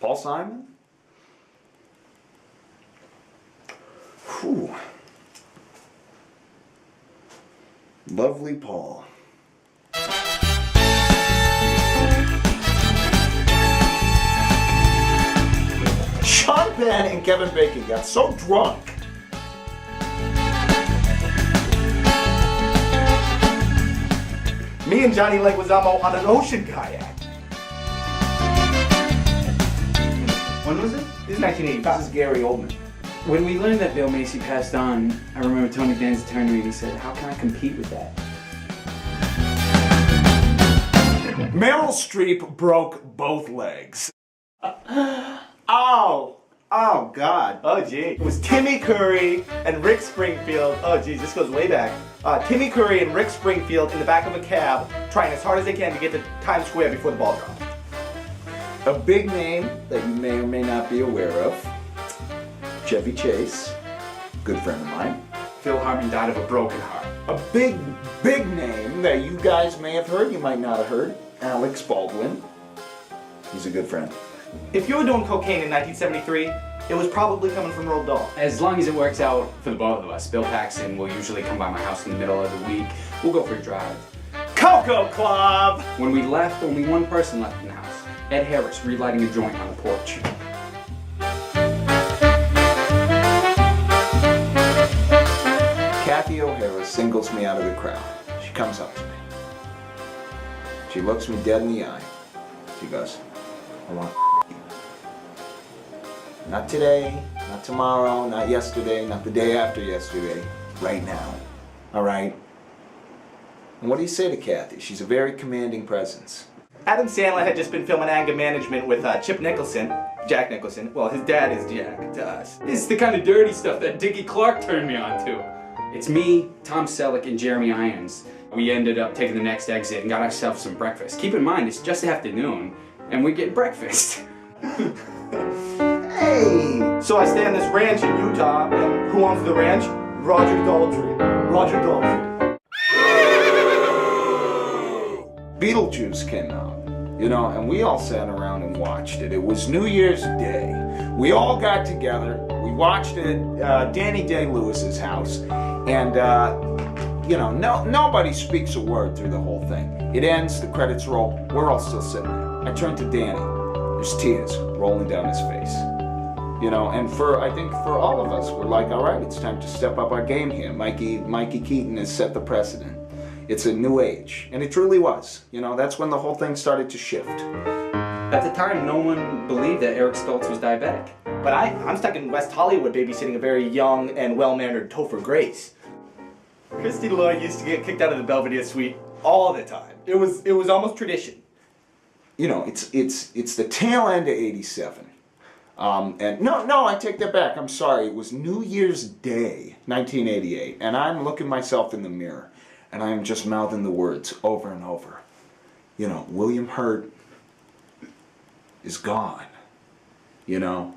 Paul Simon? Whew. Lovely Paul. Sean Penn and Kevin Bacon got so drunk. Me and Johnny Leguizamo on an ocean kayak. When was it? This is 1980. This is Gary Oldman. When we learned that Bill Macy passed on, I remember Tony Danza turned to me and he said, "How can I compete with that?" Meryl Streep broke both legs. Oh, God. Oh, gee. It was Timmy Curry and Rick Springfield. Oh, geez, this goes way back. Timmy Curry and Rick Springfield in the back of a cab, trying as hard as they can to get to Times Square before the ball dropped. A big name that you may or may not be aware of. Chevy Chase, good friend of mine. Phil Hartman died of a broken heart. A big name that you guys may have heard, you might not have heard. Alex Baldwin. He's a good friend. If you were doing cocaine in 1973, it was probably coming from Roald Dahl. As long as it works out for the both of us. Bill Paxton will usually come by my house in the middle of the week. We'll go for a drive. Cocoa Club! When we left, only one person left in the house. Ed Harris, relighting a joint on the porch. Kathy O'Hara singles me out of the crowd. She comes up to me. She looks me dead in the eye. She goes, "I want you. Not today, not tomorrow, not yesterday, not the day after yesterday. Right now. All right?" And what do you say to Kathy? She's a very commanding presence. Adam Sandler had just been filming Anger Management with Jack Nicholson. Well, his dad is Jack to us. It's the kind of dirty stuff that Dickie Clark turned me on to. It's me, Tom Selleck, and Jeremy Irons. We ended up taking the next exit and got ourselves some breakfast. Keep in mind, it's just afternoon, and we're getting breakfast. Hey! So I stay on this ranch in Utah, and who owns the ranch? Roger Daltrey. Roger Daltrey. Beetlejuice came out, you know, and we all sat around and watched it. It was New Year's Day. We all got together. We watched it at Danny Day-Lewis's house, and you know, nobody speaks a word through the whole thing. It ends, the credits roll, we're all still sitting there. I turn to Danny. There's tears rolling down his face. You know, and I think for all of us, we're like, all right, it's time to step up our game here. Mikey Keaton has set the precedent. It's a new age, and it truly was. You know, that's when the whole thing started to shift. At the time, no one believed that Eric Stoltz was diabetic. But I'm stuck in West Hollywood babysitting a very young and well-mannered Topher Grace. Christy Lloyd used to get kicked out of the Belvedere Suite all the time. It was almost tradition. You know, it's the tail end of '87. And no, I take that back. I'm sorry. It was New Year's Day, 1988, and I'm looking myself in the mirror, and I'm just mouthing the words over and over. You know, William Hurt is gone. You know,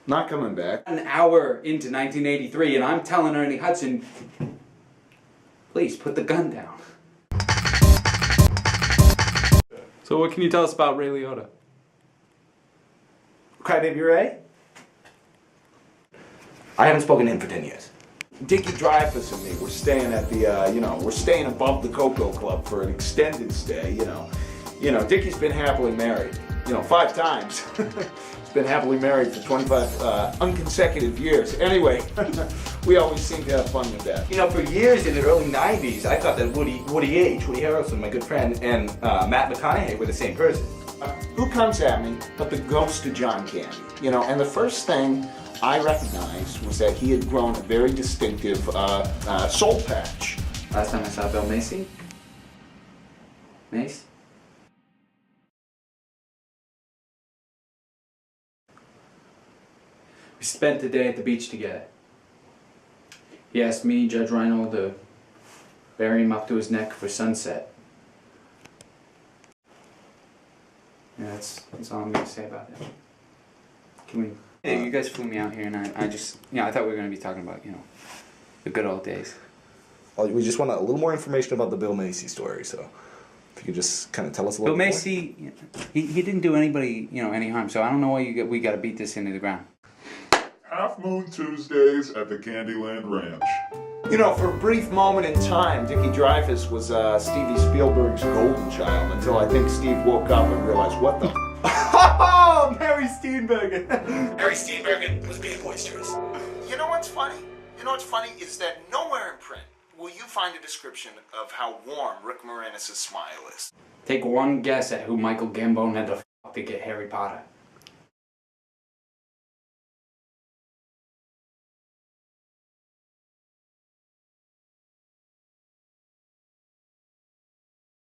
not coming back. An hour into 1983, and I'm telling Ernie Hudson, please put the gun down. So what can you tell us about Ray Liotta? Crybaby Ray? I haven't spoken to him for 10 years. Dickie Dreyfuss and me, we're staying at the, we're staying above the Cocoa Club for an extended stay, you know. Dickie's been happily married, 5 times. He's been happily married for 25 unconsecutive years. Anyway, we always seem to have fun with that. For years in the early 90s, I thought that Woody Harrelson, my good friend, and Matt McConaughey were the same person. Who comes at me but the ghost of John Candy? And the first thing I recognized was that he had grown a very distinctive soul patch. Last time I saw Bill Macy? Mace? We spent the day at the beach together. He asked me, Judge Reinhold, to bury him up to his neck for sunset. Yeah, that's all I'm going to say about that. Can we... Hey, you guys flew me out here, and I just... I thought we were going to be talking about, the good old days. We just want a little more information about the Bill Macy story, so... If you could just kind of tell us a little Bill bit more. Macy, he didn't do anybody, any harm, so I don't know why we got to beat this into the ground. Half Moon Tuesdays at the Candyland Ranch. You know, for a brief moment in time, Dickie Dreyfuss was Stevie Spielberg's golden child until I think Steve woke up and realized, what the Oh, Mary Steenburgen. Mary Steenburgen was being boisterous. You know what's funny? Is that nowhere in print will you find a description of how warm Rick Moranis' smile is. Take one guess at who Michael Gambon had to f*** to get Harry Potter.